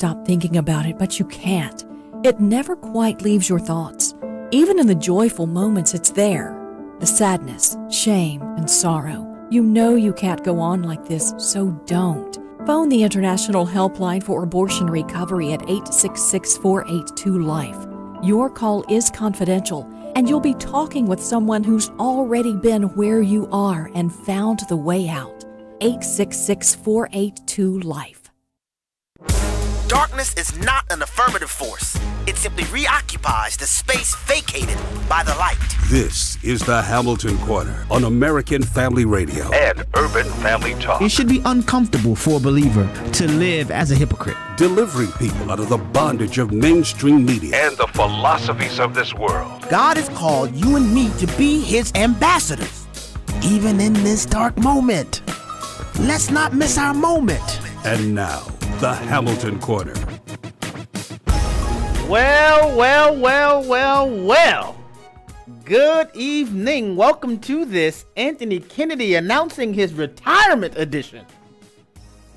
stop thinking about it, but you can't. It never quite leaves your thoughts. Even in the joyful moments, it's there. The sadness, shame, and sorrow. You know you can't go on like this, so don't. Phone the International Helpline for Abortion Recovery at 866-482-LIFE. Your call is confidential, and you'll be talking with someone who's already been where you are and found the way out. 866-482-LIFE. Darkness is not an affirmative force. It simply reoccupies the space vacated by the light. This is the Hamilton Corner on American Family Radio and Urban Family Talk. It should be uncomfortable for a believer to live as a hypocrite. Delivering people out of the bondage of mainstream media and the philosophies of this world. God has called you and me to be his ambassadors, even in this dark moment. Let's not miss our moment. And now, the Hamilton Corner. Well. Good evening. Welcome to this Anthony Kennedy announcing his retirement edition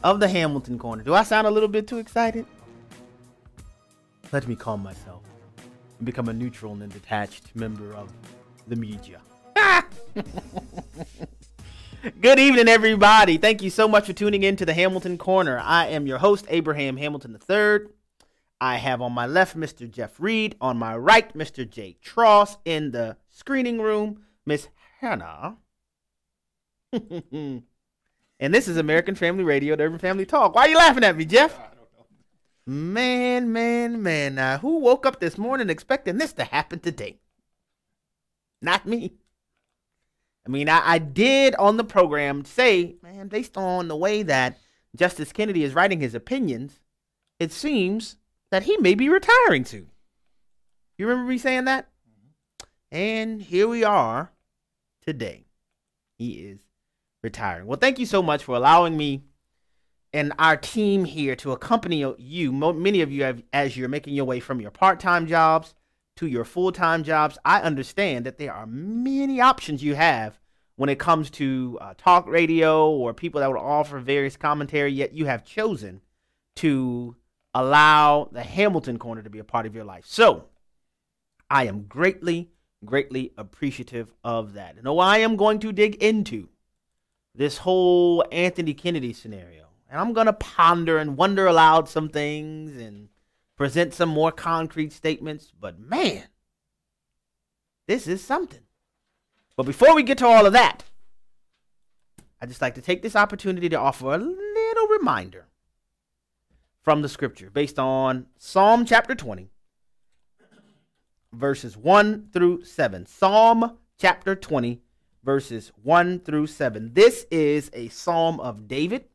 of the Hamilton Corner. Do I sound a little bit too excited? Let me calm myself and become a neutral and detached member of the media. Good evening, everybody. Thank you so much for tuning in to the Hamilton Corner. I am your host, Abraham Hamilton III. I have on my left Mr. Jeff Reed, on my right Mr. Jay Tross, in the screening room Miss Hannah. And this is American Family Radio, the Urban Family Talk. Why are you laughing at me, Jeff? I don't know. Man. Now, who woke up this morning expecting this to happen today? Not me. I mean, I did on the program say, man, based on the way that Justice Kennedy is writing his opinions, it seems that he may be retiring soon. You remember me saying that? And here we are today. He is retiring. Well, thank you so much for allowing me and our team here to accompany you, many of you, as you're making your way from your part-time jobs to your full-time jobs. I understand that there are many options you have when it comes to talk radio or people that would offer various commentary, yet you have chosen to allow the Hamilton Corner to be a part of your life. So I am greatly appreciative of that. And I am going to dig into this whole Anthony Kennedy scenario. And I'm going to ponder and wonder aloud some things and present some more concrete statements. But man, this is something. But before we get to all of that, I'd just like to take this opportunity to offer a little reminder from the scripture based on Psalm chapter 20, verses 1 through 7. Psalm chapter 20, verses 1 through 7. This is a psalm of David,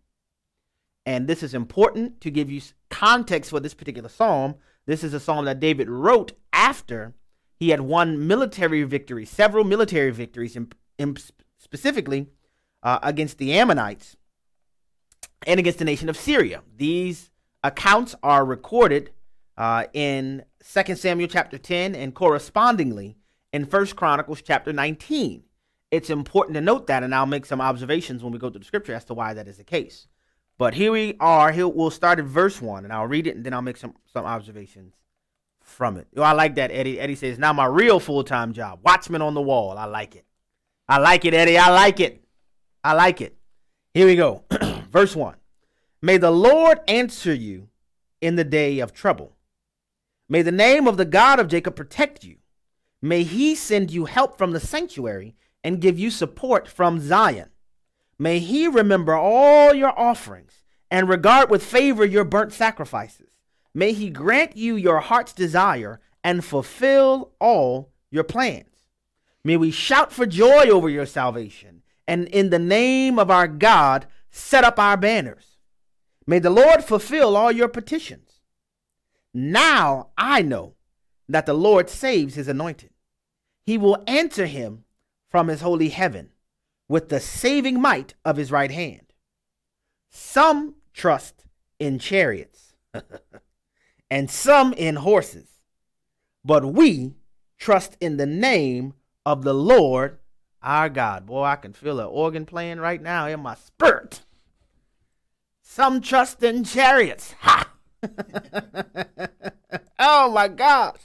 and this is important to give you context for this particular psalm. This is a psalm that David wrote after he had won military victories, several military victories, specifically against the Ammonites and against the nation of Syria. These accounts are recorded in 2 Samuel chapter 10 and correspondingly in 1 Chronicles chapter 19. It's important to note that, and I'll make some observations when we go through the scripture as to why that is the case. But here we are. We'll start at verse 1, and I'll read it, and then I'll make some observations from it. I like that, Eddie. Eddie says, now my real full-time job, watchman on the wall. I like it. I like it, Eddie. I like it. Here we go. Verse 1. May the Lord answer you in the day of trouble. May the name of the God of Jacob protect you. May he send you help from the sanctuary and give you support from Zion. May he remember all your offerings and regard with favor your burnt sacrifices. May he grant you your heart's desire and fulfill all your plans. May we shout for joy over your salvation, and in the name of our God, set up our banners. May the Lord fulfill all your petitions. Now I know that the Lord saves his anointed. He will answer him from his holy heaven with the saving might of his right hand. Some trust in chariots and some in horses, but we trust in the name of the Lord our God. Boy, I can feel an organ playing right now in my spirit. Some trust in chariots. Ha! Oh my gosh.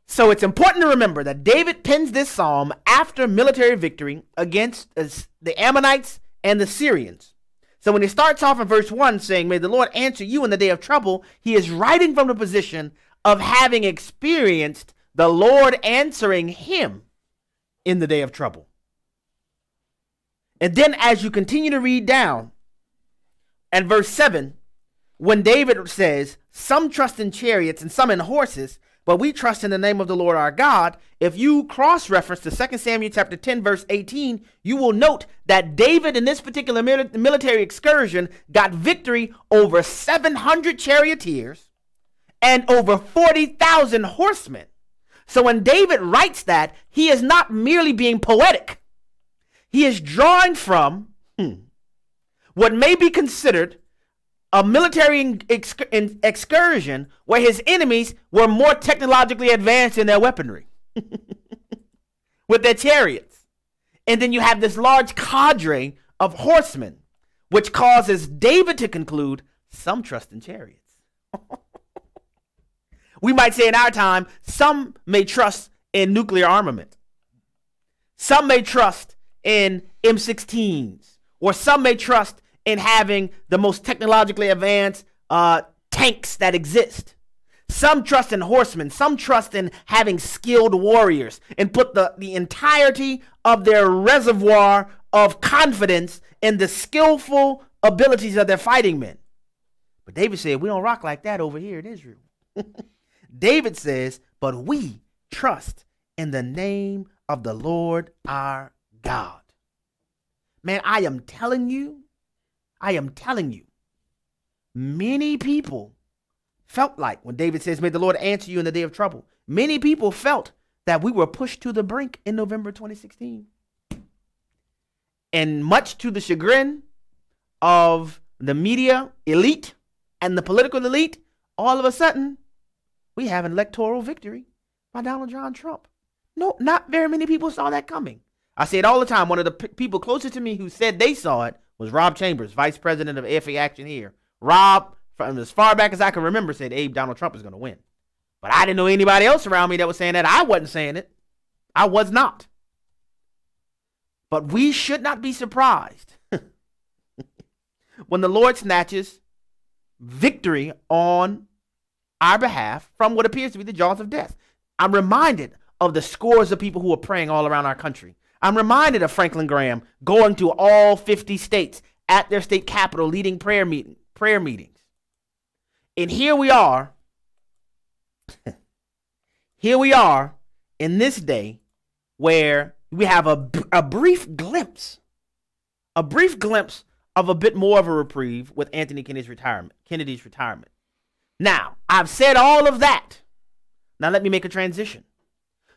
So it's important to remember that David pens this psalm after military victory against the Ammonites and the Syrians. So when he starts off in verse 1 saying, may the Lord answer you in the day of trouble, he is writing from the position of having experienced the Lord answering him in the day of trouble. And then as you continue to read down, and verse 7, when David says, some trust in chariots and some in horses, but we trust in the name of the Lord our God. If you cross-reference to 2 Samuel chapter 10, verse 18, you will note that David in this particular military excursion got victory over 700 charioteers and over 40,000 horsemen. So when David writes that, he is not merely being poetic. He is drawing from what may be considered a military excursion where his enemies were more technologically advanced in their weaponry with their chariots. And then you have this large cadre of horsemen, which causes David to conclude some trust in chariots. We might say in our time, some may trust in nuclear armament. Some may trust in M16s, or some may trust in having the most technologically advanced tanks that exist. Some trust in horsemen. Some trust in having skilled warriors and put the entirety of their reservoir of confidence in the skillful abilities of their fighting men. But David said, we don't rock like that over here in Israel. David says, but we trust in the name of the Lord our God. Man, I am telling you, many people felt like when David says, may the Lord answer you in the day of trouble, many people felt that we were pushed to the brink in November 2016. And much to the chagrin of the media elite and the political elite, all of a sudden, we have an electoral victory by Donald John Trump. No, not very many people saw that coming. I say it all the time. One of the people closest to me who said they saw it was Rob Chambers, vice president of AFA Action here. Rob, from as far back as I can remember, said, Abe, Donald Trump is going to win. But I didn't know anybody else around me that was saying that. I wasn't saying it. I was not. But we should not be surprised when the Lord snatches victory on our behalf from what appears to be the jaws of death. I'm reminded of the scores of people who are praying all around our country. I'm reminded of Franklin Graham going to all 50 states at their state capital, leading prayer meetings. And here we are in this day where we have a brief glimpse of a bit more of a reprieve with Anthony Kennedy's retirement. Now, I've said all of that. Now let me make a transition.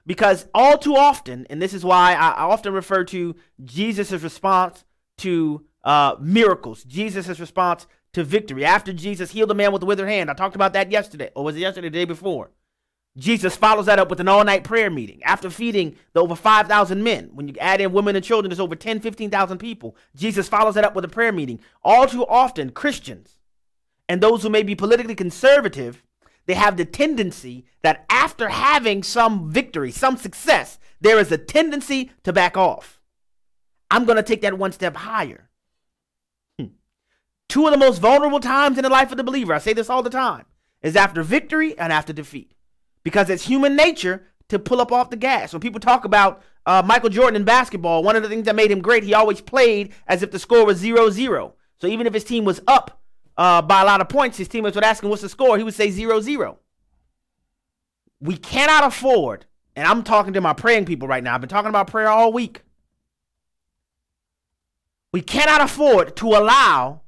Because all too often, and this is why I often refer to Jesus' response to miracles, Jesus' response to victory. After Jesus healed a man with a withered hand, I talked about that yesterday, or was it yesterday, the day before? Jesus follows that up with an all-night prayer meeting. After feeding the over 5,000 men, when you add in women and children, there's over 10, 15,000 people. Jesus follows that up with a prayer meeting. All too often, Christians and those who may be politically conservative, they have the tendency that after having some victory, some success, there is a tendency to back off. I'm going to take that one step higher. Two of the most vulnerable times in the life of the believer, I say this all the time, is after victory and after defeat. Because it's human nature to pull up off the gas. When people talk about Michael Jordan in basketball, one of the things that made him great, he always played as if the score was 0-0. So even if his team was up by a lot of points, his teammates would ask him, what's the score? He would say 0-0. We cannot afford, and I'm talking to my praying people right now. I've been talking about prayer all week. We cannot afford to allow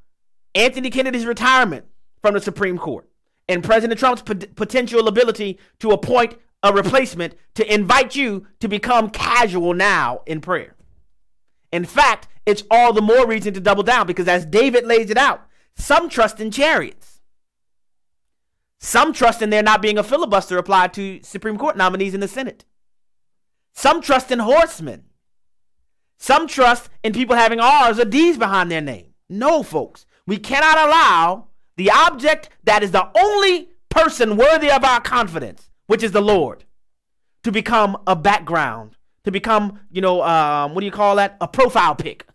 Anthony Kennedy's retirement from the Supreme Court and President Trump's potential ability to appoint a replacement to invite you to become casual now in prayer. In fact, it's all the more reason to double down because as David lays it out, some trust in chariots. Some trust in there not being a filibuster applied to Supreme Court nominees in the Senate. Some trust in horsemen. Some trust in people having R's or D's behind their name. No, folks, we cannot allow the object that is the only person worthy of our confidence, which is the Lord, to become a background, to become, what do you call that? A profile pic.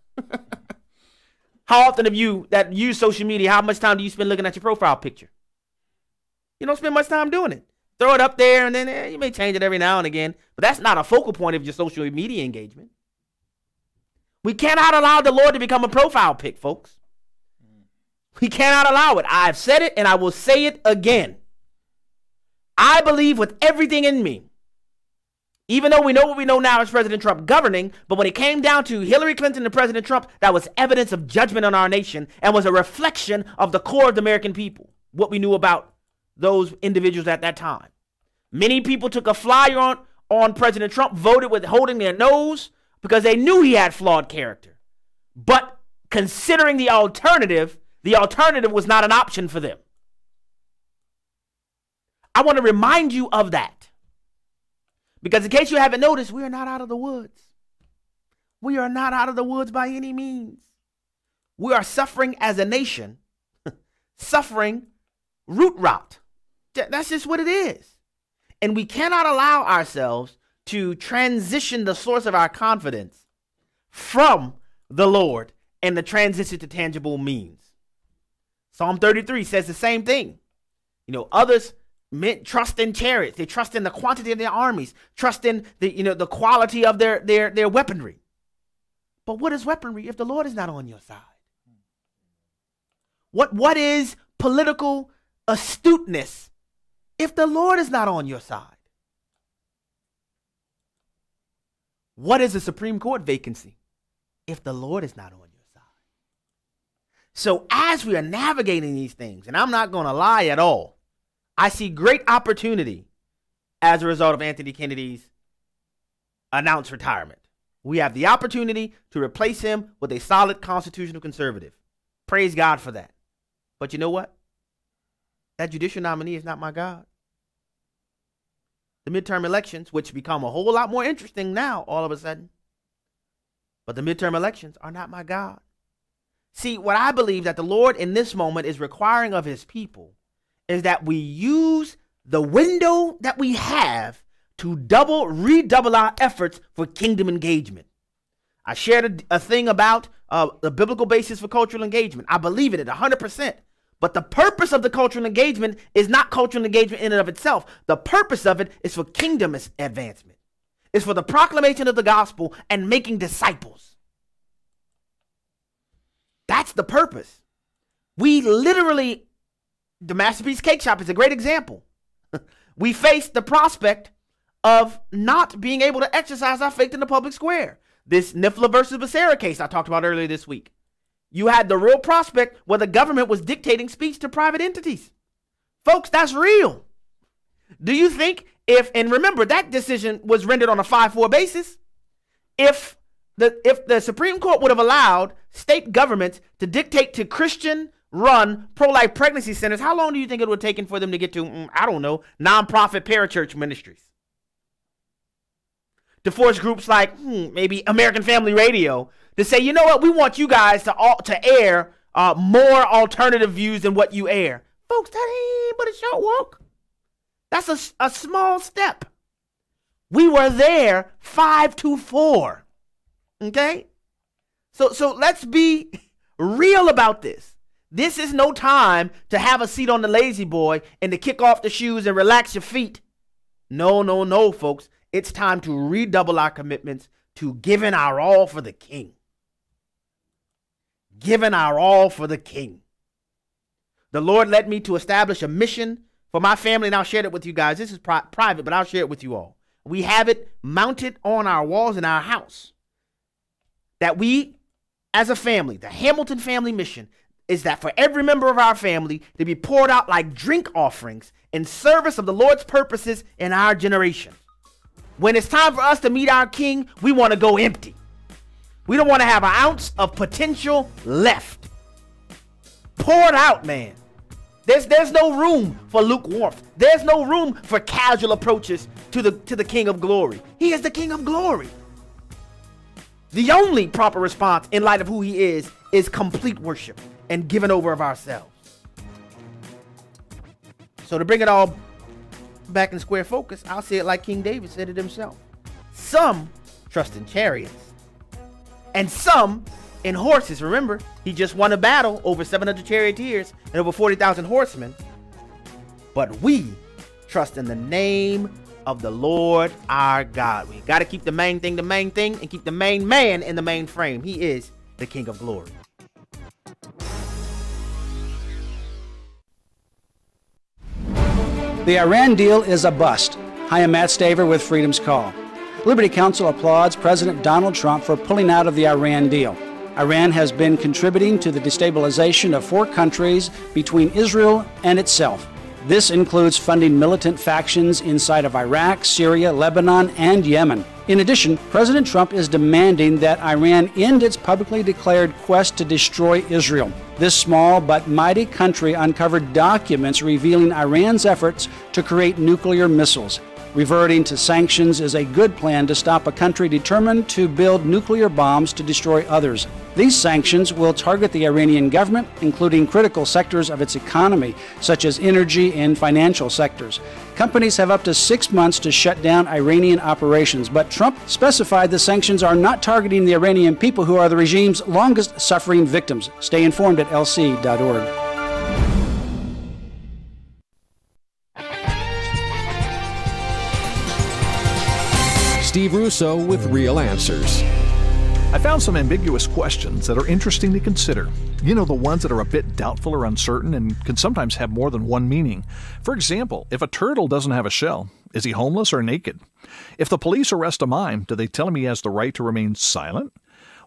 How often have you that use social media, how much time do you spend looking at your profile picture? You don't spend much time doing it. Throw it up there and then you may change it every now and again, but that's not a focal point of your social media engagement. We cannot allow the Lord to become a profile pic, folks. We cannot allow it. I've said it and I will say it again. I believe with everything in me, even though we know what we know now as President Trump governing, but when it came down to Hillary Clinton and President Trump, that was evidence of judgment on our nation and was a reflection of the core of the American people, what we knew about those individuals at that time. Many people took a flyer on President Trump, voted with holding their nose because they knew he had flawed character. But considering the alternative was not an option for them. I want to remind you of that. Because in case you haven't noticed, we are not out of the woods. We are not out of the woods by any means. We are suffering as a nation, suffering root rot. That's just what it is. And we cannot allow ourselves to transition the source of our confidence from the Lord and the transition to tangible means. Psalm 33 says the same thing. Others trust in chariots. They trust in the quantity of their armies, trust in the quality of their weaponry. But what is weaponry if the Lord is not on your side? What is political astuteness if the Lord is not on your side? What is a Supreme Court vacancy if the Lord is not on your side? So as we are navigating these things, and I'm not going to lie at all, I see great opportunity as a result of Anthony Kennedy's announced retirement. We have the opportunity to replace him with a solid constitutional conservative. Praise God for that. But you know what? That judicial nominee is not my God. The midterm elections, which become a whole lot more interesting now all of a sudden, but the midterm elections are not my God. See, what I believe that the Lord in this moment is requiring of his people is that we use the window that we have to redouble our efforts for kingdom engagement. I shared a thing about the biblical basis for cultural engagement. I believe in it 100%. But the purpose of the cultural engagement is not cultural engagement in and of itself. The purpose of it is for kingdom advancement. It's for the proclamation of the gospel and making disciples. That's the purpose. We literally, the Masterpiece Cake Shop is a great example. We faced the prospect of not being able to exercise our faith in the public square. This Nifla versus Becerra case I talked about earlier this week. You had the real prospect where the government was dictating speech to private entities. Folks, that's real. Do you think and remember that decision was rendered on a 5-4 basis. If the Supreme Court would have allowed state governments to dictate to Christian-run pro-life pregnancy centers, how long do you think it would have taken for them to get to, I don't know, nonprofit parachurch ministries? To force groups like maybe American Family Radio to say, you know what, we want you guys to air more alternative views than what you air. Folks, that ain't but a short walk. That's a small step. We were there 5-4. Okay? So let's be real about this. This is no time to have a seat on the lazy boy and to kick off the shoes and relax your feet. No, folks. It's time to redouble our commitments to giving our all for the King. Giving our all for the King. The Lord led me to establish a mission for my family, and I'll share it with you guys. This is private, but I'll share it with you all. We have it mounted on our walls in our house. That we, as a family, the Hamilton family mission, is that for every member of our family to be poured out like drink offerings in service of the Lord's purposes in our generation. When it's time for us to meet our King, we want to go empty. We don't want to have an ounce of potential left. Pour it out, man. There's no room for lukewarmth. There's no room for casual approaches to the King of Glory. He is the King of Glory. The only proper response in light of who he is complete worship and giving over of ourselves. So to bring it all back in square focus, I'll say it like King David said it himself. Some trust in chariots, and some in horses. Remember, he just won a battle over 700 charioteers and over 40,000 horsemen. But we trust in the name of the Lord our God. We got to keep the main thing, and keep the main man in the main frame. He is the King of glory. The Iran deal is a bust. Hi, I'm Matt Staver with Freedom's Call. Liberty Counsel applauds President Donald Trump for pulling out of the Iran deal. Iran has been contributing to the destabilization of 4 countries between Israel and itself. This includes funding militant factions inside of Iraq, Syria, Lebanon, and Yemen. In addition, President Trump is demanding that Iran end its publicly declared quest to destroy Israel. This small but mighty country uncovered documents revealing Iran's efforts to create nuclear missiles. Reverting to sanctions is a good plan to stop a country determined to build nuclear bombs to destroy others. These sanctions will target the Iranian government, including critical sectors of its economy, such as energy and financial sectors. Companies have up to 6 months to shut down Iranian operations, but Trump specified the sanctions are not targeting the Iranian people, who are the regime's longest suffering victims. Stay informed at lc.org. Steve Russo with Real Answers. I found some ambiguous questions that are interesting to consider. You know, the ones that are a bit doubtful or uncertain and can sometimes have more than one meaning. For example, if a turtle doesn't have a shell, is he homeless or naked? If the police arrest a mime, do they tell him he has the right to remain silent?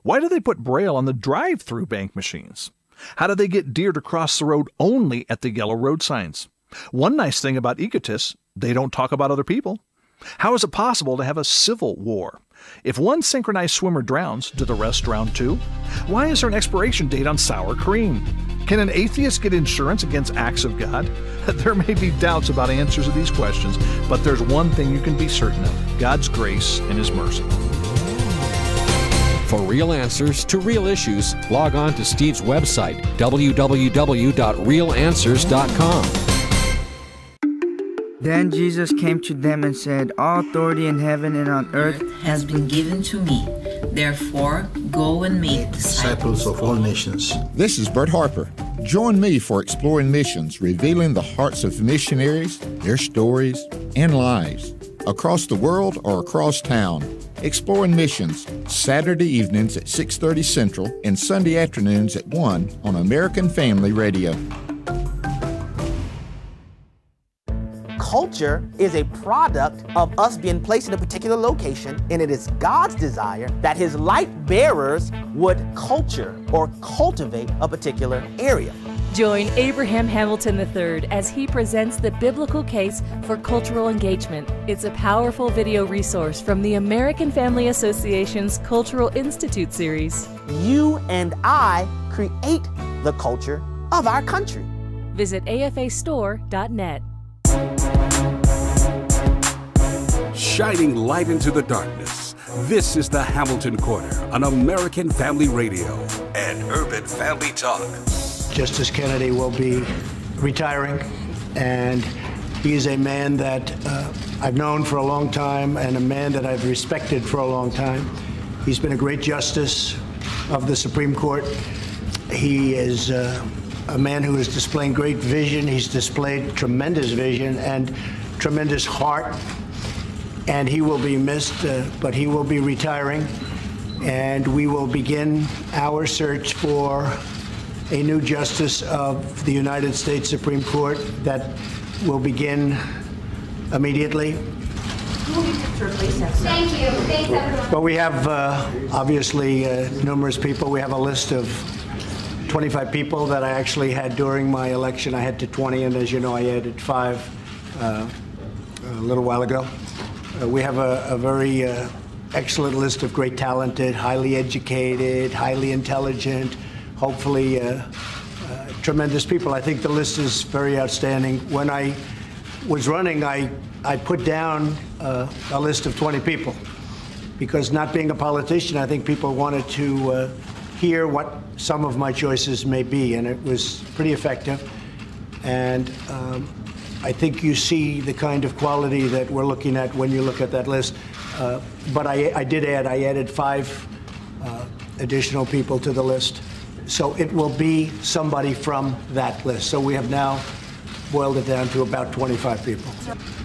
Why do they put Braille on the drive-through bank machines? How do they get deer to cross the road only at the yellow road signs? One nice thing about egotists, they don't talk about other people. How is it possible to have a civil war? If one synchronized swimmer drowns, do the rest drown too? Why is there an expiration date on sour cream? Can an atheist get insurance against acts of God? There may be doubts about answers to these questions, but there's one thing you can be certain of: God's grace and His mercy. For real answers to real issues, log on to Steve's website, www.realanswers.com. Then Jesus came to them and said, "All authority in heaven and on earth has been given to me. Therefore, go and make disciples of all nations." This is Bert Harper. Join me for Exploring Missions, revealing the hearts of missionaries, their stories, and lives. Across the world or across town, Exploring Missions, Saturday evenings at 6:30 Central and Sunday afternoons at 1 on American Family Radio. Culture is a product of us being placed in a particular location, and it is God's desire that His light bearers would culture or cultivate a particular area. Join Abraham Hamilton III as he presents the biblical case for cultural engagement. It's a powerful video resource from the American Family Association's Cultural Institute series. You and I create the culture of our country. Visit afastore.net. Shining light into the darkness. This is the Hamilton Corner on American Family Radio and Urban Family Talk. Justice Kennedy will be retiring, and he is a man that I've known for a long time and a man that I've respected for a long time. He's been a great justice of the Supreme Court. He is a man who is displaying great vision. He's displayed tremendous vision and tremendous heart, and he will be missed, but he will be retiring, and we will begin our search for a new justice of the United States Supreme Court that will begin immediately. Thank you. Thanks, everyone. But we have obviously numerous people. We have a list of 25 people that I actually had during my election. I had to 20, and as you know, I added 5 a little while ago. We have a very excellent list of great talented, highly educated, highly intelligent, hopefully tremendous people. I think the list is very outstanding. When I was running, I put down a list of 20 people because, not being a politician, I think people wanted to hear what some of my choices may be, and it was pretty effective. And I think you see the kind of quality that we're looking at when you look at that list. But I added 5 additional people to the list. So it will be somebody from that list. So we have now boiled it down to about 25 people.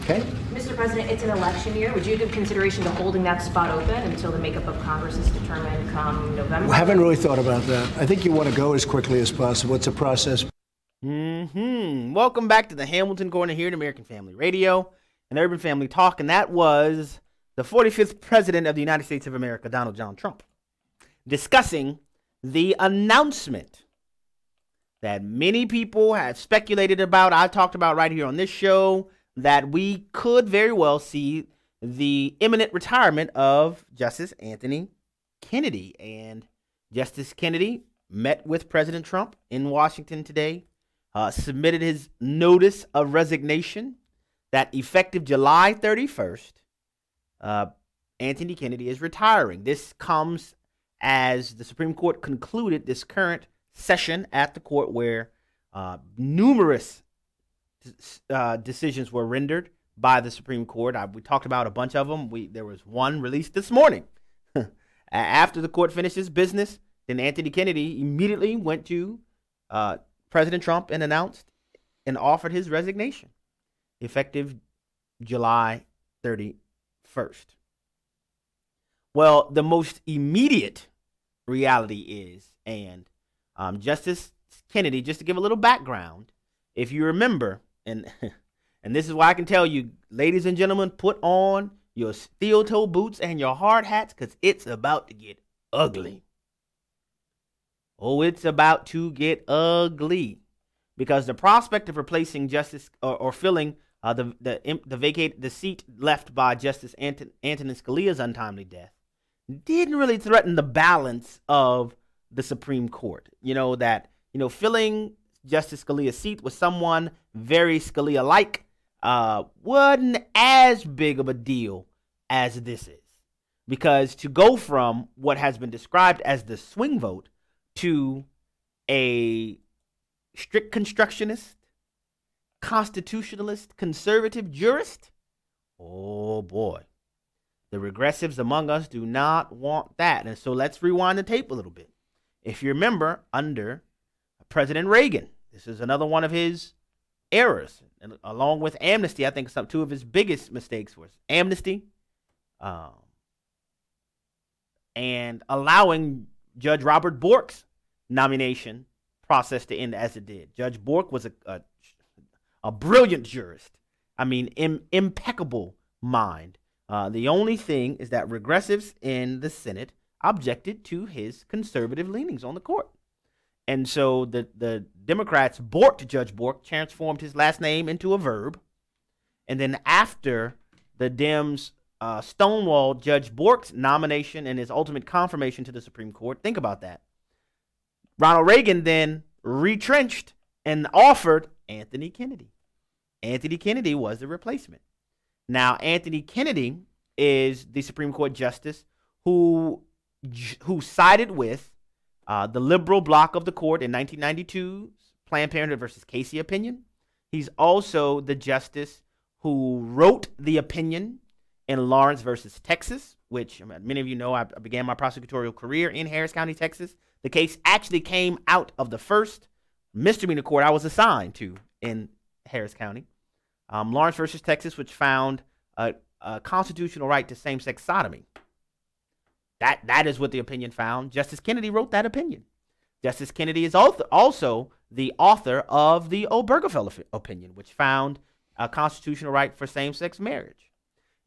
Okay? Mr. President, it's an election year. Would you give consideration to holding that spot open until the makeup of Congress is determined come November? I haven't really thought about that. I think you want to go as quickly as possible. It's a process. Welcome back to the Hamilton Corner here at American Family Radio and Urban Family Talk. And that was the 45th President of the United States of America, Donald John Trump, discussing the announcement that many people have speculated about. I talked about right here on this show that we could very well see the imminent retirement of Justice Anthony Kennedy. And Justice Kennedy met with President Trump in Washington today, submitted his notice of resignation that effective July 31st, Anthony Kennedy is retiring. This comes as the Supreme Court concluded this current session at the court where numerous decisions were rendered by the Supreme Court. We talked about a bunch of them. There was one released this morning. After the court finished its business, then Anthony Kennedy immediately went to President Trump and announced and offered his resignation effective July 31st. Well, the most immediate reality is, and Justice Kennedy, just to give a little background, if you remember, and this is why I can tell you, ladies and gentlemen, put on your steel-toe boots and your hard hats because it's about to get ugly. Oh, it's about to get ugly because the prospect of replacing Justice or filling the seat left by Justice Antonin Scalia's untimely death didn't really threaten the balance of the Supreme Court. Filling Justice Scalia's seat with someone very Scalia-like wasn't as big of a deal as this is. Because to go from what has been described as the swing vote to a strict constructionist, constitutionalist, conservative jurist, oh boy. The regressives among us do not want that. And so let's rewind the tape a little bit. If you remember, under President Reagan, this is another one of his errors. And along with amnesty, I think two of his biggest mistakes was amnesty and allowing Judge Robert Bork's nomination process to end as it did. Judge Bork was a brilliant jurist. I mean, impeccable mind. The only thing is that regressives in the Senate objected to his conservative leanings on the court. And so the Democrats borked Judge Bork, transformed his last name into a verb. And then after the Dems stonewalled Judge Bork's nomination and his ultimate confirmation to the Supreme Court, think about that. Ronald Reagan then retrenched and offered Anthony Kennedy. Anthony Kennedy was the replacement. Now, Anthony Kennedy is the Supreme Court justice who sided with the liberal bloc of the court in 1992's Planned Parenthood versus Casey opinion. He's also the justice who wrote the opinion in Lawrence versus Texas, which many of you know I began my prosecutorial career in Harris County, Texas. The case actually came out of the first misdemeanor court I was assigned to in Harris County. Lawrence versus Texas, which found a constitutional right to same-sex sodomy. That is what the opinion found. Justice Kennedy wrote that opinion. Justice Kennedy is also the author of the Obergefell opinion, which found a constitutional right for same-sex marriage.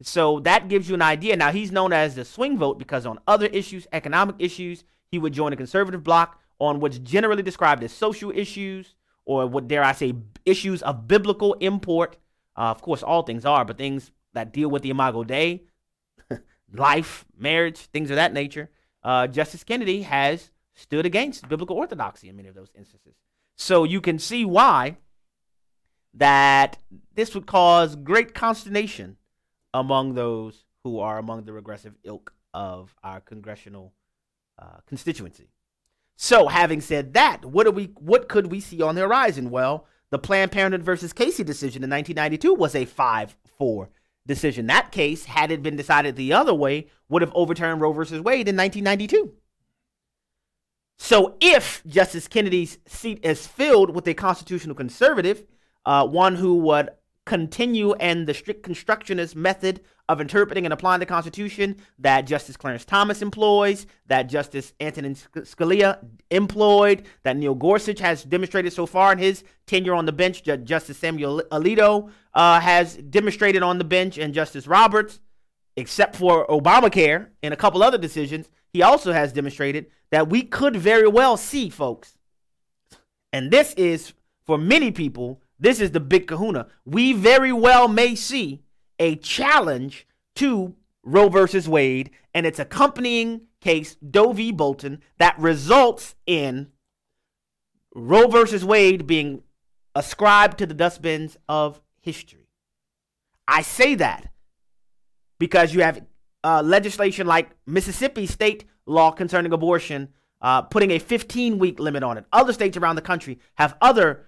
So that gives you an idea. Now, he's known as the swing vote because on other issues, economic issues, he would join a conservative bloc on what's generally described as social issues, or what dare I say, issues of biblical import. Of course, all things are, but things that deal with the Imago Dei, life, marriage, things of that nature. Justice Kennedy has stood against biblical orthodoxy in many of those instances. So you can see why that this would cause great consternation among those who are among the regressive ilk of our congressional constituency. So having said that, what could we see on the horizon? Well, The Planned Parenthood versus Casey decision in 1992 was a 5-4 decision. That case, had it been decided the other way, would have overturned Roe versus Wade in 1992. So if Justice Kennedy's seat is filled with a constitutional conservative, one who would continue in the strict constructionist method of interpreting and applying the Constitution that Justice Clarence Thomas employs, that Justice Antonin Scalia employed, that Neil Gorsuch has demonstrated so far in his tenure on the bench, Justice Samuel Alito has demonstrated on the bench, and Justice Roberts, except for Obamacare and a couple other decisions, he also has demonstrated that we could very well see, folks, and this is, for many people, this is the big kahuna. We very well may see a challenge to Roe versus Wade and its accompanying case, Doe v. Bolton, that results in Roe versus Wade being ascribed to the dustbins of history. I say that because you have legislation like Mississippi state law concerning abortion, putting a 15-week limit on it. Other states around the country have other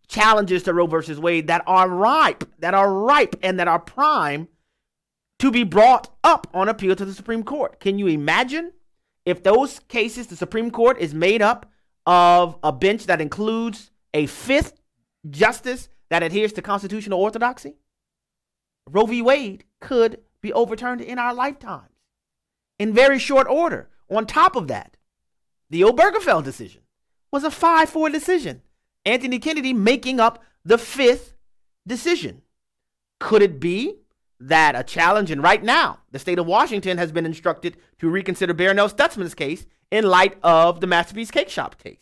challenges to Roe versus Wade that are ripe, and that are prime to be brought up on appeal to the Supreme Court. Can you imagine if those cases, the Supreme Court is made up of a bench that includes a fifth justice that adheres to constitutional orthodoxy? Roe v. Wade could be overturned in our lifetimes in very short order. On top of that, the Obergefell decision was a 5-4 decision. Anthony Kennedy making up the fifth decision. Could it be that a challenge, and right now, the state of Washington has been instructed to reconsider Barronelle Stutzman's case in light of the Masterpiece Cake Shop case?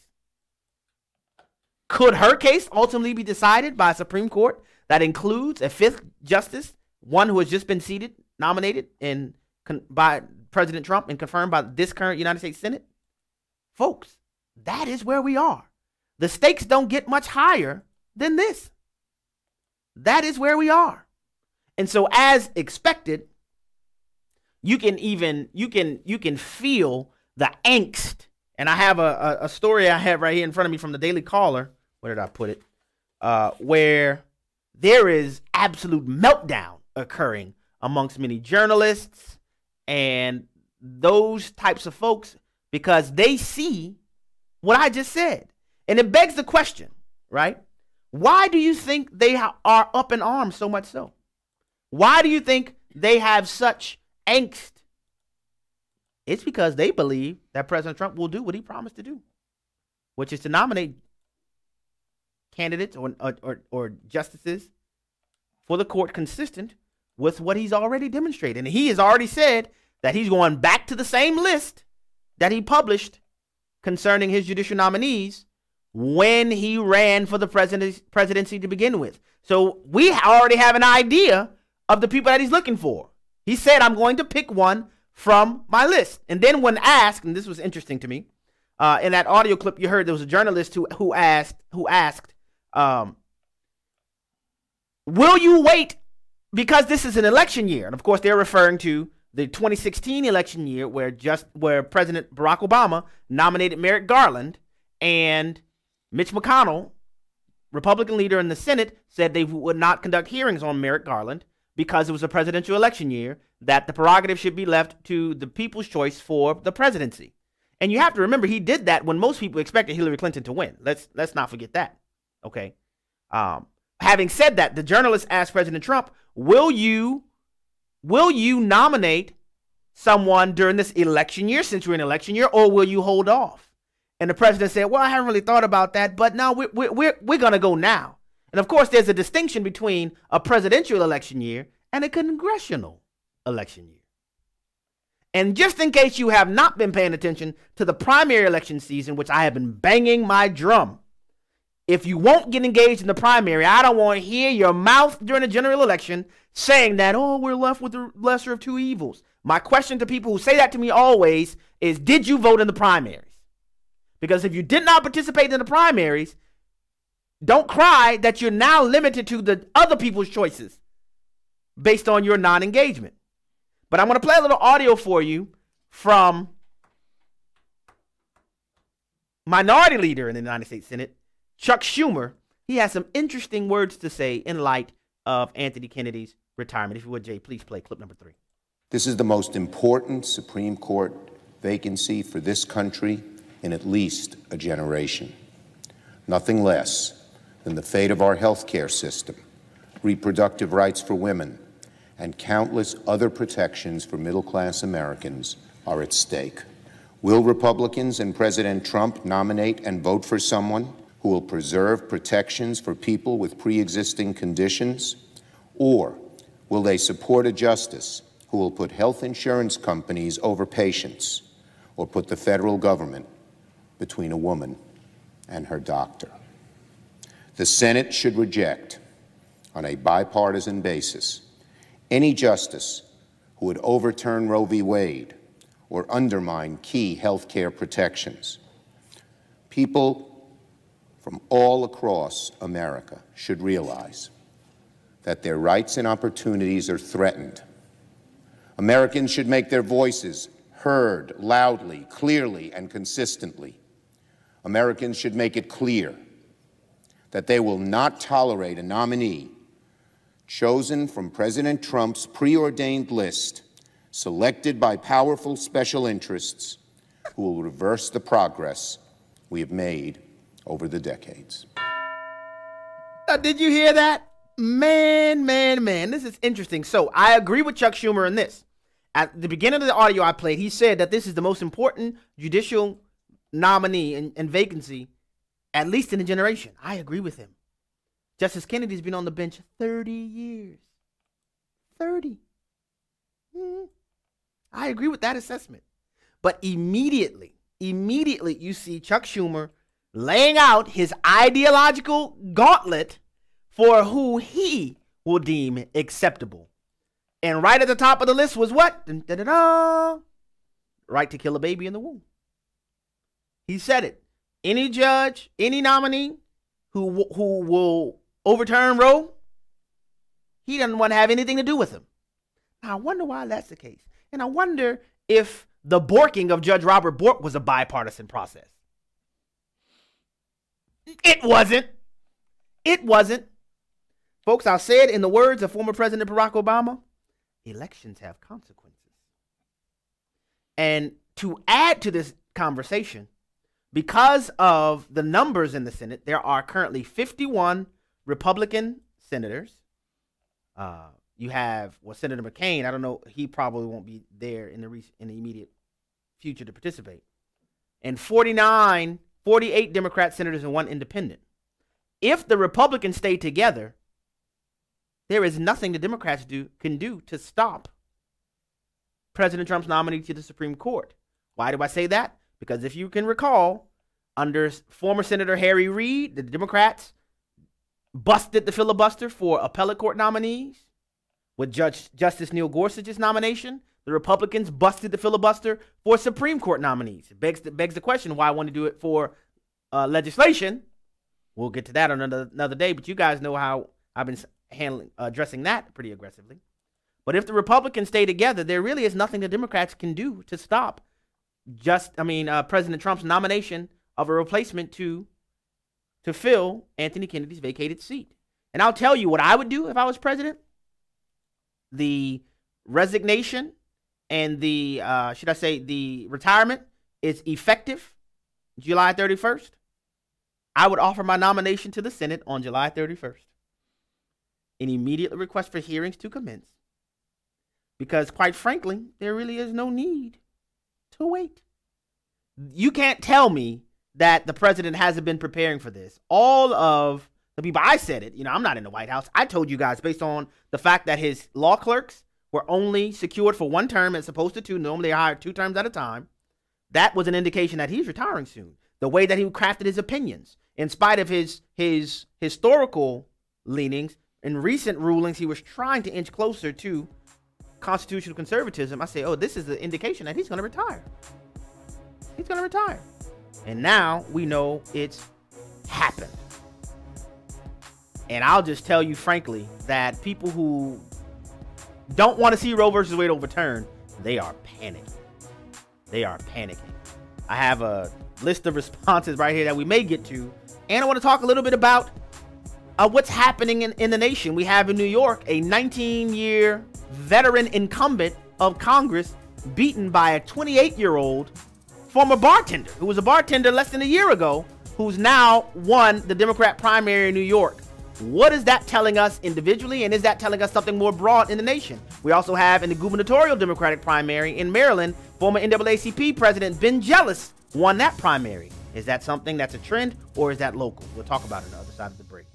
Could her case ultimately be decided by a Supreme Court that includes a fifth justice, one who has just been nominated by President Trump and confirmed by this current United States Senate? Folks, that is where we are. The stakes don't get much higher than this. That is where we are. And so as expected, you can feel the angst. And I have a story I have right here in front of me from the Daily Caller. Where did I put it? Where there is absolute meltdown occurring amongst many journalists and those types of folks because they see what I just said. And it begs the question, right? Why do you think they are up in arms so much so? Why do you think they have such angst? It's because they believe that President Trump will do what he promised to do, which is to nominate candidates or justices for the court consistent with what he's already demonstrated. And he has already said that he's going back to the same list that he published concerning his judicial nominees when he ran for the presidency to begin with. So we already have an idea of the people that he's looking for. He said, I'm going to pick one from my list. And then when asked, and this was interesting to me, in that audio clip you heard, there was a journalist who asked, will you wait because this is an election year? And of course, they're referring to the 2016 election year where President Barack Obama nominated Merrick Garland, and Mitch McConnell, Republican leader in the Senate, said they would not conduct hearings on Merrick Garland because it was a presidential election year, that the prerogative should be left to the people's choice for the presidency. And you have to remember, he did that when most people expected Hillary Clinton to win. Let's not forget that. Okay. Having said that, the journalist asked President Trump, will you nominate someone during this election year, since we're in election year, or will you hold off? And the president said, well, I haven't really thought about that, but no, we're going to go now. And of course, there's a distinction between a presidential election year and a congressional election year. And just in case you have not been paying attention to the primary election season, which I have been banging my drum, if you won't get engaged in the primary, I don't want to hear your mouth during the general election saying that, oh, we're left with the lesser of two evils. My question to people who say that to me always is, did you vote in the primaries? Because if you did not participate in the primaries, don't cry that you're now limited to the other people's choices based on your non-engagement. But I'm going to play a little audio for you from Minority Leader in the United States Senate, Chuck Schumer, He has some interesting words to say in light of Anthony Kennedy's retirement. If you would, Jay, please play clip number 3. This is the most important Supreme Court vacancy for this country in at least a generation. Nothing less than the fate of our health care system, reproductive rights for women, and countless other protections for middle-class Americans are at stake. Will Republicans and President Trump nominate and vote for someone who will preserve protections for people with pre-existing conditions? Or will they support a justice who will put health insurance companies over patients or put the federal government between a woman and her doctor? The Senate should reject, on a bipartisan basis, any justice who would overturn Roe v. Wade or undermine key health care protections. People from all across America should realize that their rights and opportunities are threatened. Americans should make their voices heard loudly, clearly, and consistently. Americans should make it clear that they will not tolerate a nominee chosen from President Trump's preordained list, selected by powerful special interests, who will reverse the progress we have made over the decades. Now, did you hear that? Man, this is interesting. So I agree with Chuck Schumer in this. At the beginning of the audio I played, he said that this is the most important judicial nominee and vacancy, at least in a generation. I agree with him. Justice Kennedy's been on the bench 30 years. 30. I agree with that assessment. But immediately you see Chuck Schumer laying out his ideological gauntlet for who he will deem acceptable. And right at the top of the list was what? Right to kill a baby in the womb. He said it. Any judge, any nominee who will overturn Roe, he doesn't want to have anything to do with him. Now, I wonder why that's the case. And I wonder if the borking of Judge Robert Bork was a bipartisan process. It wasn't. It wasn't. Folks, I'll say it in the words of former President Barack Obama, elections have consequences. And to add to this conversation, because of the numbers in the Senate, there are currently 51 Republican senators. You have, Senator McCain, I don't know, he probably won't be there in the immediate future to participate. And 48 Democrat senators and 1 independent. If the Republicans stay together, there is nothing the Democrats can do to stop President Trump's nominee to the Supreme Court. Why do I say that? Because if you can recall, under former Senator Harry Reid, the Democrats busted the filibuster for appellate court nominees. With Justice Neil Gorsuch's nomination, the Republicans busted the filibuster for Supreme Court nominees. It begs the question why I want to do it for legislation. We'll get to that on another day, but you guys know how I've been addressing that pretty aggressively. But if the Republicans stay together, there really is nothing the Democrats can do to stop President Trump's nomination of a replacement to fill Anthony Kennedy's vacated seat. And I'll tell you what I would do if I was president. The resignation and the retirement is effective July 31st. I would offer my nomination to the Senate on July 31st. And immediately request for hearings to commence. Because quite frankly, there really is no need to wait. You can't tell me that the president hasn't been preparing for this. All of the people, I said it, I'm not in the White House. I told you guys based on the fact that his law clerks were only secured for 1 term as opposed to 2. Normally they hired 2 terms at a time. That was an indication that he's retiring soon. The way that he crafted his opinions, in spite of his historical leanings, in recent rulings, he was trying to inch closer to constitutional conservatism. I say, this is the indication that he's going to retire. He's going to retire. And now we know it's happened. And I'll just tell you frankly that people who don't want to see Roe versus Wade overturned, they are panicking. They are panicking. I have a list of responses right here that we may get to. And I want to talk a little bit about what's happening in the nation. We have in New York a 19-year veteran incumbent of Congress beaten by a 28-year-old former bartender who was a bartender less than a year ago, who's now won the Democrat primary in New York. What is that telling us individually, and is that telling us something more broad in the nation? We also have in the gubernatorial Democratic primary in Maryland, former NAACP President Ben Jealous won that primary. Is that something that's a trend, or is that local? We'll talk about it on the other side of the break.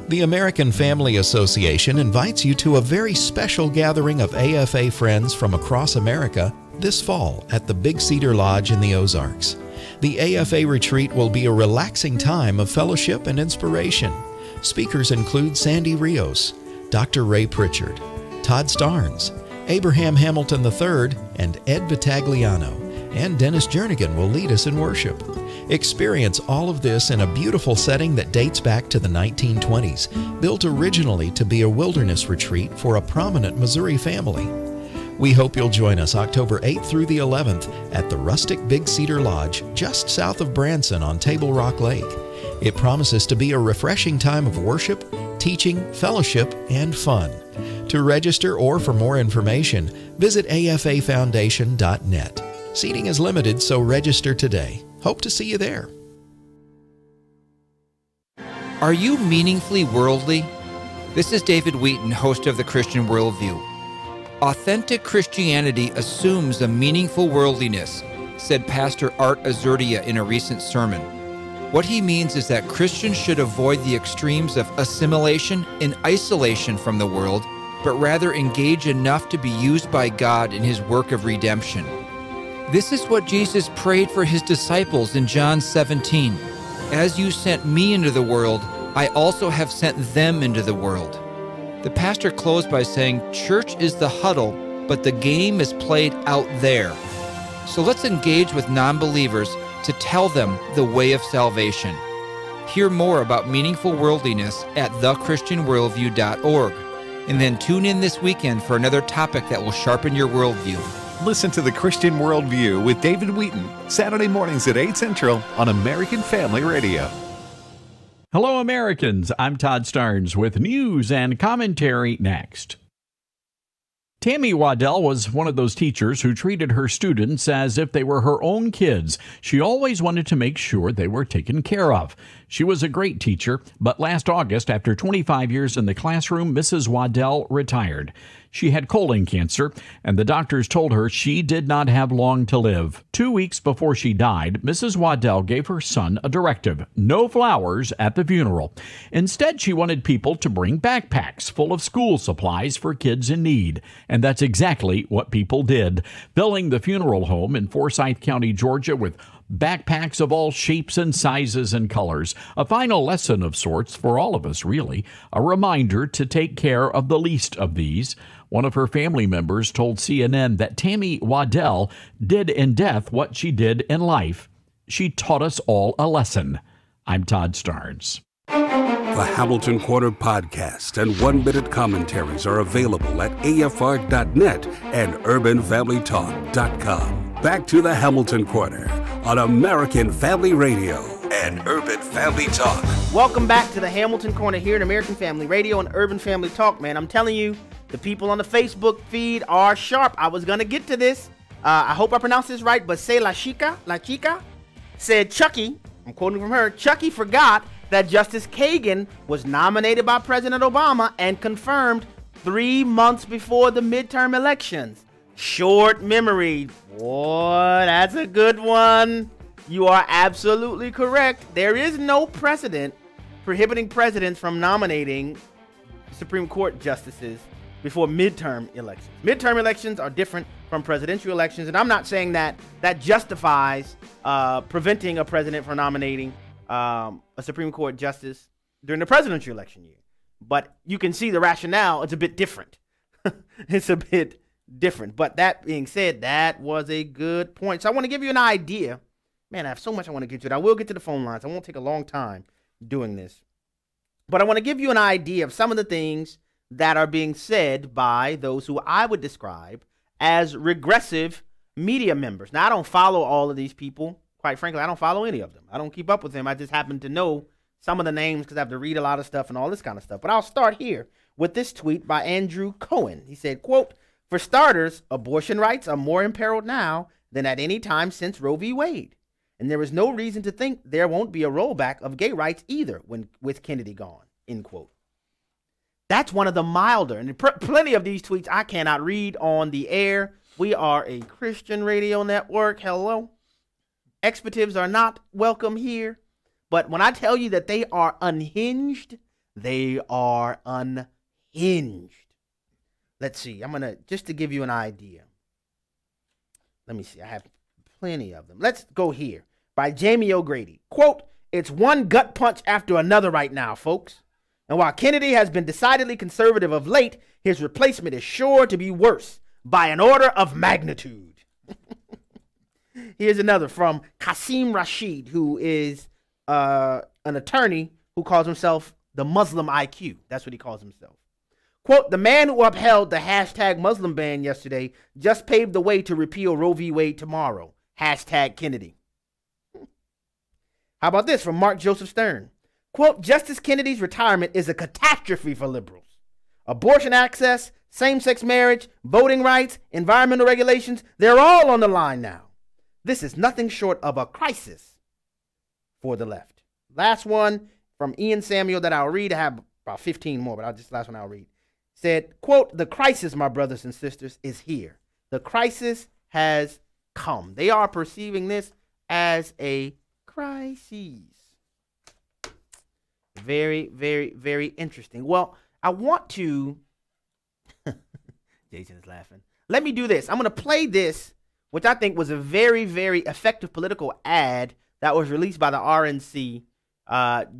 The American Family Association invites you to a very special gathering of AFA friends from across America this fall at the Big Cedar Lodge in the Ozarks. The AFA retreat will be a relaxing time of fellowship and inspiration. Speakers include Sandy Rios, Dr. Ray Pritchard, Todd Starnes, Abraham Hamilton III, and Ed Vitagliano, and Dennis Jernigan will lead us in worship. Experience all of this in a beautiful setting that dates back to the 1920s, built originally to be a wilderness retreat for a prominent Missouri family. We hope you'll join us October 8th through the 11th at the rustic Big Cedar Lodge just south of Branson on Table Rock Lake. It promises to be a refreshing time of worship, teaching, fellowship, and fun. To register or for more information, visit afafoundation.net. Seating is limited, so register today. Hope to see you there. Are you meaningfully worldly? This is David Wheaton, host of The Christian Worldview. Authentic Christianity assumes a meaningful worldliness, said Pastor Art Azurdia in a recent sermon. What he means is that Christians should avoid the extremes of assimilation and isolation from the world, but rather engage enough to be used by God in his work of redemption. This is what Jesus prayed for his disciples in John 17. As you sent me into the world, I also have sent them into the world. The pastor closed by saying, church is the huddle, but the game is played out there. So let's engage with non-believers to tell them the way of salvation. Hear more about meaningful worldliness at thechristianworldview.org. And then tune in this weekend for another topic that will sharpen your worldview. Listen to The Christian Worldview with David Wheaton, Saturday mornings at 8 Central on American Family Radio. Hello, Americans. I'm Todd Starnes with news and commentary next. Tammy Waddell was one of those teachers who treated her students as if they were her own kids. She always wanted to make sure they were taken care of. She was a great teacher, but last August, after 25 years in the classroom, Mrs. Waddell retired. She had colon cancer, and the doctors told her she did not have long to live. 2 weeks before she died, Mrs. Waddell gave her son a directive: no flowers at the funeral. Instead, she wanted people to bring backpacks full of school supplies for kids in need. And that's exactly what people did, filling the funeral home in Forsyth County, Georgia, with backpacks of all shapes and sizes and colors. A final lesson of sorts for all of us, really. A reminder to take care of the least of these. One of her family members told CNN that Tammy Waddell did in death what she did in life. She taught us all a lesson. I'm Todd Starnes. The Hamilton Corner podcast and one-minute commentaries are available at afr.net and urbanfamilytalk.com. Back to the Hamilton Corner on American Family Radio and Urban Family Talk. Welcome back to the Hamilton Corner here at American Family Radio and Urban Family Talk, man. I'm telling you, the people on the Facebook feed are sharp. I was going to get to this. I hope I pronounced this right, but say La Chica, said Chucky, I'm quoting from her, Chucky forgot that Justice Kagan was nominated by President Obama and confirmed 3 months before the midterm elections. Short memory. Boy, that's a good one. You are absolutely correct. There is no precedent prohibiting presidents from nominating Supreme Court justices before midterm elections. Midterm elections are different from presidential elections, and I'm not saying that that justifies preventing a president from nominating a Supreme Court justice during the presidential election year. But you can see the rationale. It's a bit different. It's a bit different. But that being said, that was a good point. So I want to give you an idea. Man, I have so much I want to get to it. I will get to the phone lines. I won't take a long time doing this. But I want to give you an idea of some of the things that are being said by those who I would describe as regressive media members. Now, I don't follow all of these people, quite frankly, I don't follow any of them. I don't keep up with them. I just happen to know some of the names because I have to read a lot of stuff and all this kind of stuff. But I'll start here with this tweet by Andrew Cohen. He said, quote, "For starters, abortion rights are more imperiled now than at any time since Roe v. Wade. And there is no reason to think there won't be a rollback of gay rights either with Kennedy gone," end quote. That's one of the milder, and plenty of these tweets I cannot read on the air. We are a Christian radio network. Hello. Expletives are not welcome here. But when I tell you that they are unhinged, they are unhinged. Let's see. I'm going to, just to give you an idea. Let me see. I have plenty of them. Let's go here. By Jamie O'Grady. Quote, "It's one gut punch after another right now, folks. And while Kennedy has been decidedly conservative of late, his replacement is sure to be worse by an order of magnitude." Here's another from Qasim Rashid, who is an attorney who calls himself the Muslim IQ. That's what he calls himself. Quote, "The man who upheld the hashtag Muslim ban yesterday just paved the way to repeal Roe v. Wade tomorrow. Hashtag Kennedy." How about this from Mark Joseph Stern? Quote, "Justice Kennedy's retirement is a catastrophe for liberals. Abortion access, same-sex marriage, voting rights, environmental regulations, they're all on the line now. This is nothing short of a crisis for the left." Last one from Ian Samuel that I'll read. I have about 15 more, but last one I'll read. Said, quote, "The crisis, my brothers and sisters, is here. The crisis has come." They are perceiving this as a crises. Very, very, very interesting. Well, I want to... Jason is laughing. Let me do this. I'm going to play this, which I think was a very, very effective political ad that was released by the RNC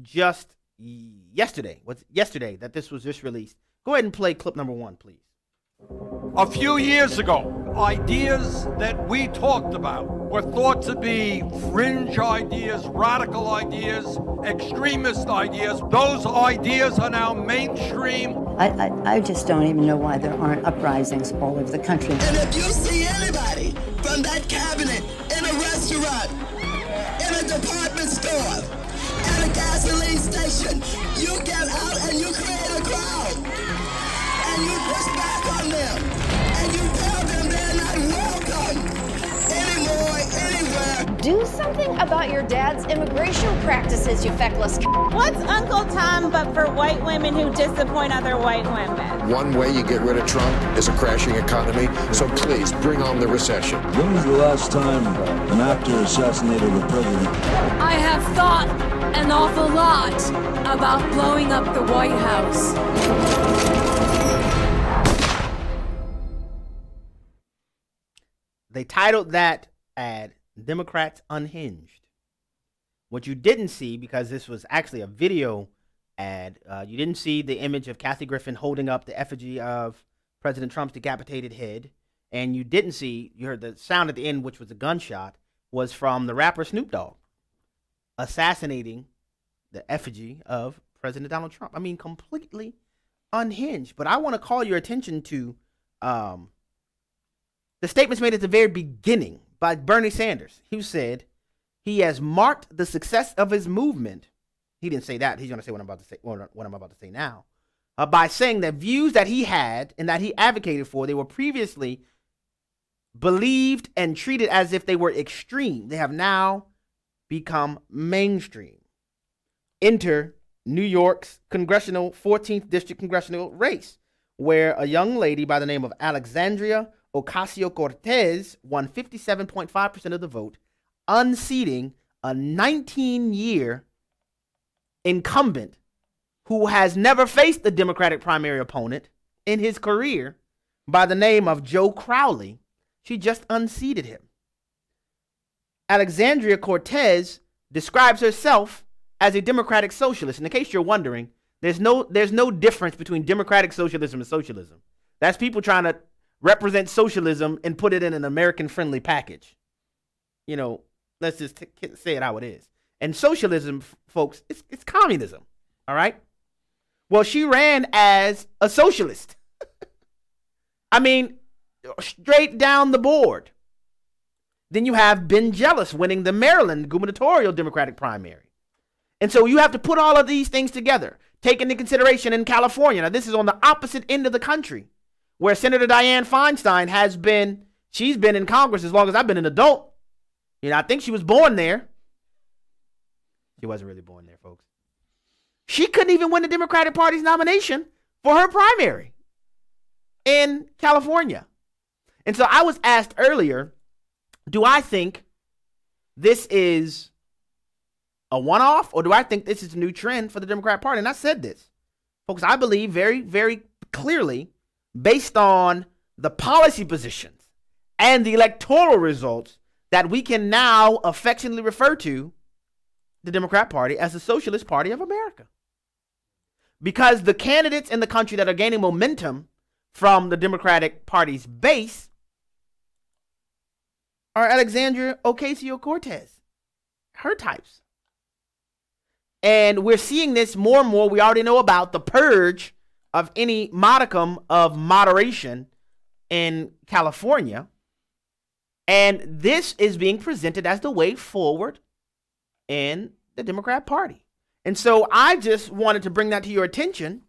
just yesterday. What's yesterday that this was just released? Go ahead and play clip number 1, please. A few years ago, ideas that we talked about were thought to be fringe ideas, radical ideas, extremist ideas. Those ideas are now mainstream. I just don't even know why there aren't uprisings all over the country. And if you see anybody from that cabinet in a restaurant, in a department store, at a gasoline station, you get out and you create a crowd. And you push back on them. And you tell them they're not welcome anymore, anywhere. Do something about your dad's immigration practices, you feckless. What's Uncle Tom but for white women who disappoint other white women? One way you get rid of Trump is a crashing economy, so please bring on the recession. When was the last time an actor assassinated a president? I have thought an awful lot about blowing up the White House. They titled that ad, "Democrats Unhinged." What you didn't see, because this was actually a video ad, you didn't see the image of Kathy Griffin holding up the effigy of President Trump's decapitated head. And you didn't see, you heard the sound at the end, which was a gunshot, was from the rapper Snoop Dogg assassinating the effigy of President Donald Trump. I mean, completely unhinged. But I want to call your attention to the statements made at the very beginning by Bernie Sanders, who said he has marked the success of his movement. He didn't say that. He's going to say what I'm about to say. What I'm about to say now, by saying that views that he had and that he advocated for, they were previously believed and treated as if they were extreme. They have now become mainstream. Enter New York's 14th District congressional race, where a young lady by the name of Alexandria Ocasio-Cortez won 57.5% of the vote, unseating a 19-year incumbent who has never faced a Democratic primary opponent in his career by the name of Joe Crowley. She just unseated him. Alexandria Cortez describes herself as a democratic socialist. And in case you're wondering, there's no difference between democratic socialism and socialism. That's people trying to represent socialism and put it in an American-friendly package. You know, let's just say it how it is. And socialism, folks, it's communism, all right? Well, she ran as a socialist. I mean, straight down the board. Then you have Ben Jealous winning the Maryland gubernatorial Democratic primary. And so you have to put all of these things together, take into consideration in California. Now, this is on the opposite end of the country, where Senator Dianne Feinstein has been, she's been in Congress as long as I've been an adult. You know, I think she was born there. She wasn't really born there, folks. She couldn't even win the Democratic Party's nomination for her primary in California. And so I was asked earlier, do I think this is a one-off, or do I think this is a new trend for the Democrat Party? And I said this, folks, I believe very, very clearly, based on the policy positions and the electoral results, that we can now affectionately refer to the Democrat Party as the Socialist Party of America. Because the candidates in the country that are gaining momentum from the Democratic Party's base are Alexandria Ocasio-Cortez, her types. And we're seeing this more and more. We already know about the purge of any modicum of moderation in California. And this is being presented as the way forward in the Democrat Party. And so I just wanted to bring that to your attention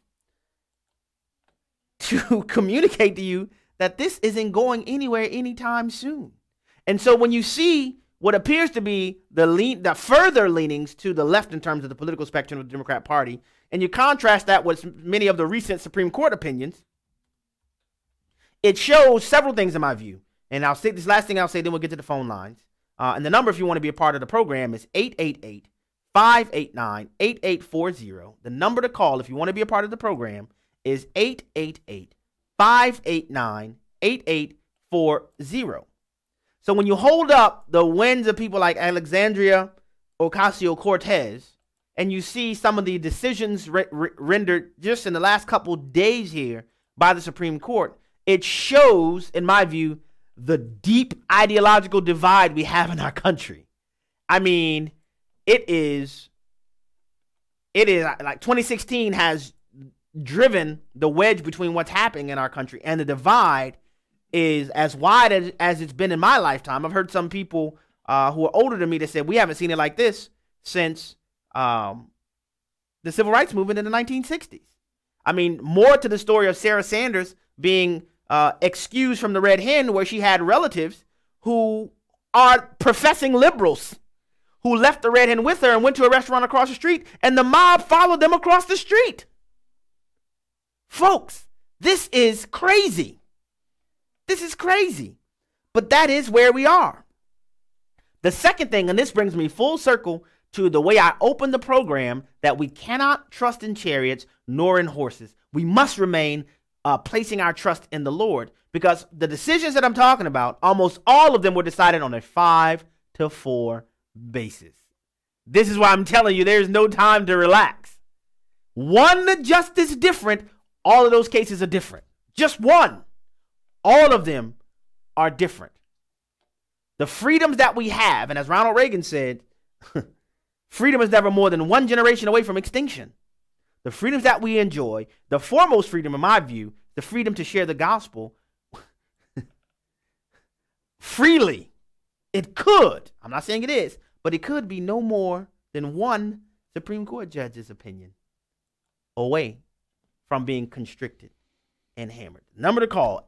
to communicate to you that this isn't going anywhere anytime soon. And so when you see what appears to be the further leanings to the left in terms of the political spectrum of the Democrat Party, and you contrast that with many of the recent Supreme Court opinions, it shows several things in my view. And I'll say this last thing I'll say, then we'll get to the phone lines. And the number, if you want to be a part of the program, is 888-589-8840. The number to call if you want to be a part of the program is 888-589-8840. So when you hold up the wins of people like Alexandria Ocasio-Cortez, and you see some of the decisions rendered just in the last couple days here by the Supreme Court, it shows, in my view, the deep ideological divide we have in our country. I mean, it is like 2016 has driven the wedge between what's happening in our country, and the divide is as wide as it's been in my lifetime. I've heard some people who are older than me that said we haven't seen it like this since the civil rights movement in the 1960s. I mean, more to the story of Sarah Sanders being excused from the Red Hen, where she had relatives who are professing liberals who left the Red Hen with her and went to a restaurant across the street, and the mob followed them across the street. Folks, this is crazy. This is crazy. But that is where we are. The second thing, and this brings me full circle to the way I opened the program, that we cannot trust in chariots nor in horses. We must remain placing our trust in the Lord, because the decisions that I'm talking about, almost all of them were decided on a 5-4 basis. This is why I'm telling you there's no time to relax. One justice different, all of those cases are different. Just one. All of them are different. The freedoms that we have, and as Ronald Reagan said, freedom is never more than one generation away from extinction. The freedoms that we enjoy, the foremost freedom in my view, the freedom to share the gospel freely. It could, I'm not saying it is, but it could be no more than one Supreme Court judge's opinion away from being constricted and hammered. Number to call,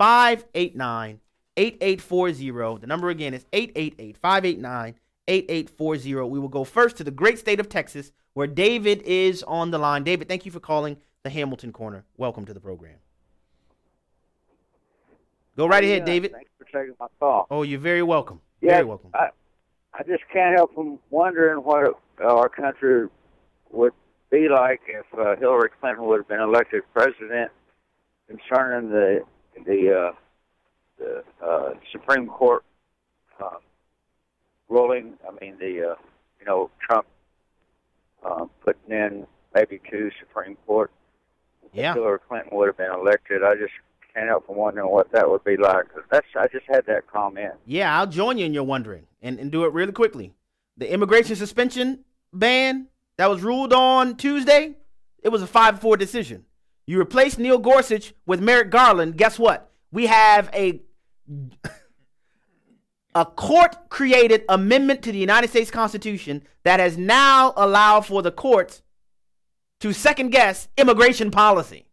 888-589-8840. The number again is 888-589-8840. We will go first to the great state of Texas, where David is on the line. David, thank you for calling the Hamilton Corner. Welcome to the program. Go right ahead, David. Thanks for taking my call. Oh, you're very welcome. Yeah, very welcome. I just can't help from wondering what our country would be like if Hillary Clinton would have been elected president, concerning the Supreme Court ruling. I mean, Trump putting in maybe 2 Supreme Court. Yeah. If Hillary Clinton would have been elected, I just can't help from wondering what that would be like. I just had that comment. Yeah, I'll join you in your wondering and do it really quickly. The immigration suspension ban that was ruled on Tuesday, it was a 5-4 decision. You replace Neil Gorsuch with Merrick Garland. Guess what? We have a a court-created amendment to the United States Constitution that has now allowed for the courts to second-guess immigration policy.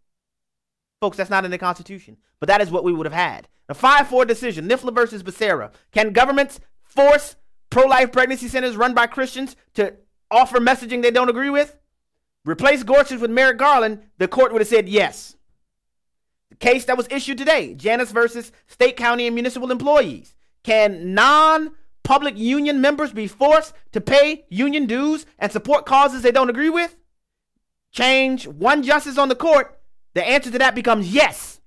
Folks, that's not in the Constitution, but that is what we would have had. The 5-4 decision, Niffler versus Becerra. Can governments force pro-life pregnancy centers run by Christians to offer messaging they don't agree with? Replace Gorsuch with Merrick Garland, the court would have said yes. The case that was issued today, Janus versus state, county, and municipal employees. Can non-public union members be forced to pay union dues and support causes they don't agree with? Change one justice on the court, the answer to that becomes yes.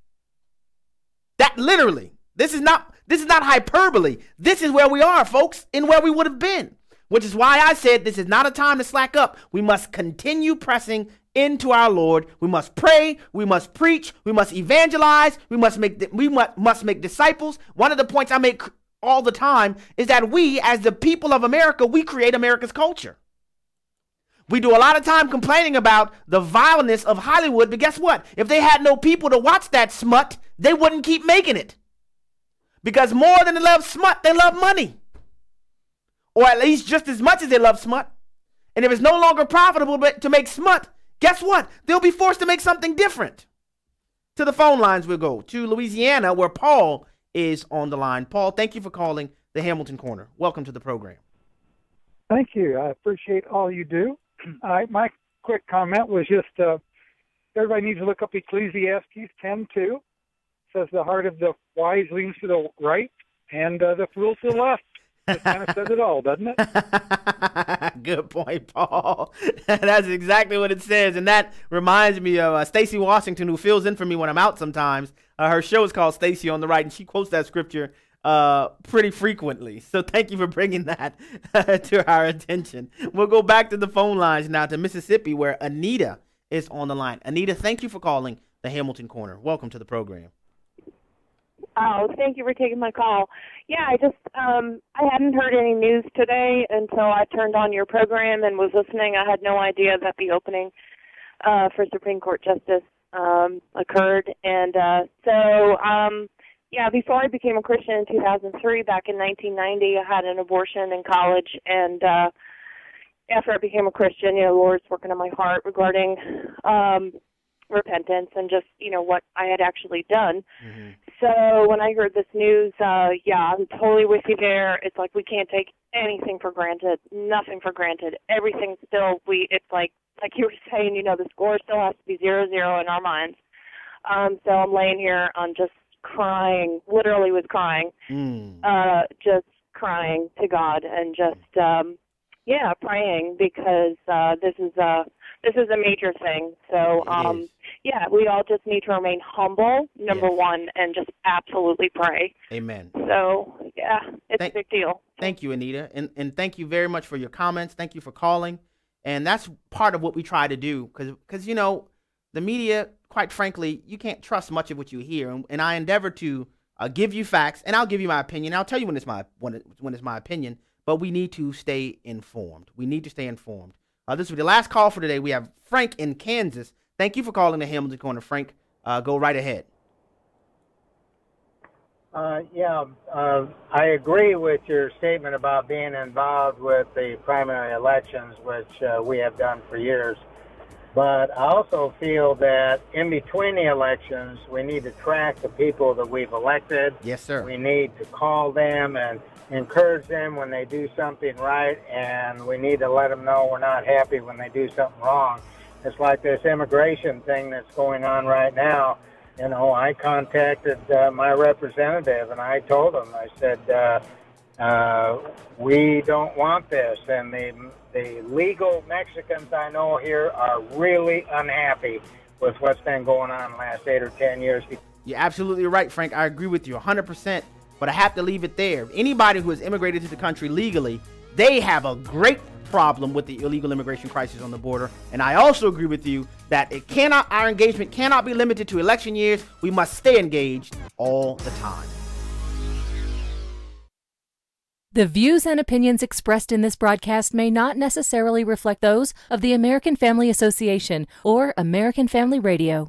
That literally, this is not hyperbole. This is where we are, folks, and where we would have been. Which is why I said this is not a time to slack up. We must continue pressing into our Lord. We must pray. We must preach. We must evangelize. We must make disciples. One of the points I make all the time is that we, as the people of America, we create America's culture. We do a lot of time complaining about the vileness of Hollywood, but guess what? If they had no people to watch that smut, they wouldn't keep making it. Because more than they love smut, they love money. Or at least just as much as they love smut. And if it's no longer profitable to make smut, guess what? They'll be forced to make something different. To the phone lines we'll go. To Louisiana, where Paul is on the line. Paul, thank you for calling the Hamilton Corner. Welcome to the program. Thank you. I appreciate all you do. My quick comment was just everybody needs to look up Ecclesiastes 10:2. It says the heart of the wise leans to the right and the fool to the left. It kind of says it all, doesn't it? Good point, Paul. That's exactly what it says. And that reminds me of Stacey Washington, who fills in for me when I'm out sometimes. Her show is called Stacey on the Right, and she quotes that scripture pretty frequently. So thank you for bringing that to our attention. We'll go back to the phone lines now to Mississippi, where Anita is on the line. Anita, thank you for calling the Hamilton Corner. Welcome to the program. Oh, thank you for taking my call. Yeah, I hadn't heard any news today until I turned on your program and was listening. I had no idea that the opening for Supreme Court Justice occurred. And before I became a Christian in 2003, back in 1990, I had an abortion in college. And after I became a Christian, the Lord's working on my heart regarding repentance and just, what I had actually done. Mm-hmm. So when I heard this news, I'm totally with you there. It's like we can't take anything for granted, nothing for granted. Everything still, it's like you were saying, the score still has to be 0-0 in our minds. So I'm laying here on just crying, literally was crying, just crying to God and just, praying because this is a major thing. So, we all just need to remain humble, number one, and just absolutely pray. Amen. So, it's a big deal. Thank you, Anita. And thank you very much for your comments. Thank you for calling. And that's part of what we try to do because the media, quite frankly, you can't trust much of what you hear. And I endeavor to give you facts, and I'll give you my opinion. I'll tell you when it's my opinion. But we need to stay informed. This will be the last call for today. We have Frank in Kansas. Thank you for calling the Hamilton Corner, Frank. Go right ahead. I agree with your statement about being involved with the primary elections, which we have done for years. But I also feel that in between the elections, we need to track the people that we've elected. Yes, sir. We need to call them and encourage them when they do something right, and we need to let them know we're not happy when they do something wrong. It's like this immigration thing that's going on right now. I contacted my representative, and I told him, I said, we don't want this. And the legal Mexicans I know here are really unhappy with what's been going on the last 8 or 10 years. You're absolutely right, Frank. I agree with you 100%. But I have to leave it there. Anybody who has immigrated to the country legally, they have a great problem with the illegal immigration crisis on the border. And I also agree with you that our engagement cannot be limited to election years. We must stay engaged all the time. The views and opinions expressed in this broadcast may not necessarily reflect those of the American Family Association or American Family Radio.